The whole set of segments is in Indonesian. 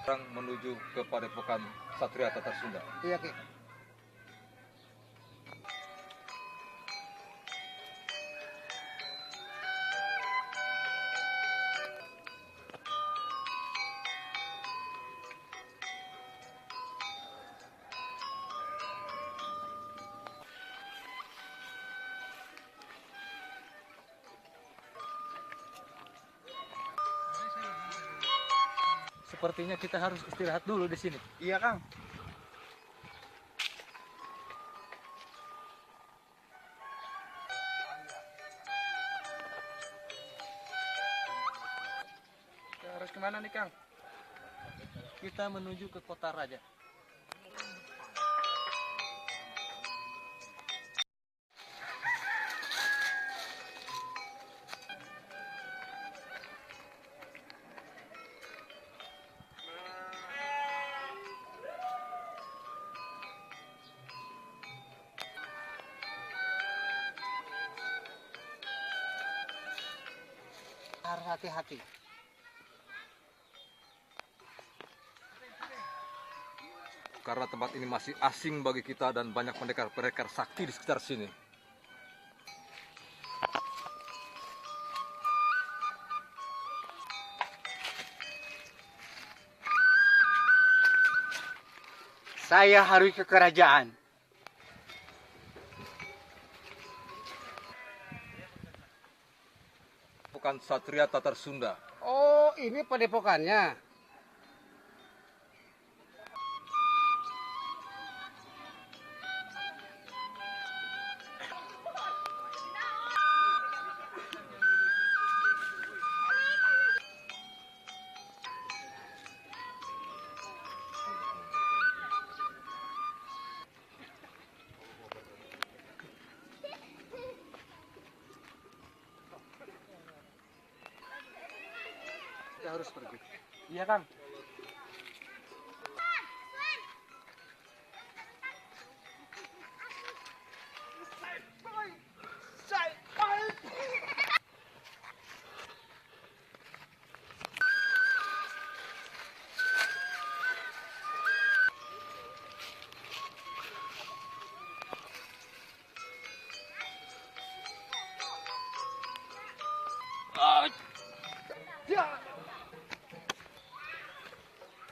Sekarang menuju ke Padepokan Satria Tatar Sunda. Iya, Ki. Sepertinya kita harus istirahat dulu di sini. Iya, Kang. Kita harus kemana nih, Kang? Kita menuju ke kota raja. Harus hati-hati. Karena tempat ini masih asing bagi kita dan banyak pendekar-pendekar sakti di sekitar sini. Saya harus ke kerajaan. Bukan Satria Tatar Sunda. Oh, ini padepokannya. Kita harus pergi. Iya, Kang.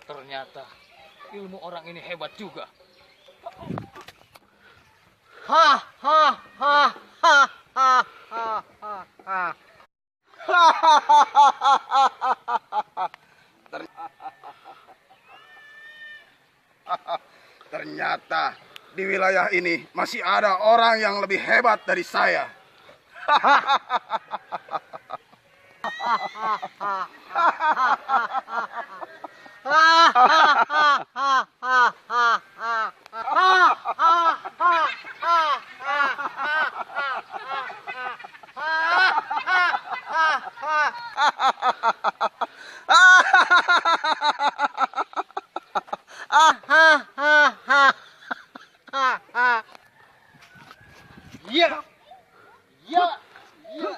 Ternyata ilmu orang ini hebat juga. Ha ha ha ha ha ha ha ha. Ternyata di wilayah ini masih ada orang yang lebih hebat dari saya. Ya. Ya. Ya.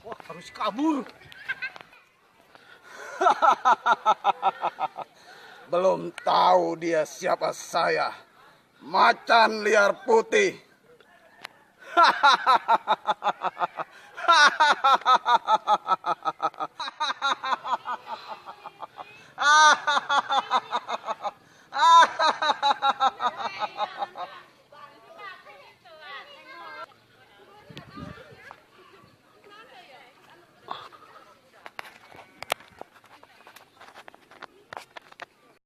Wah, harus kabur. Belum tahu dia siapa saya. Macan liar putih.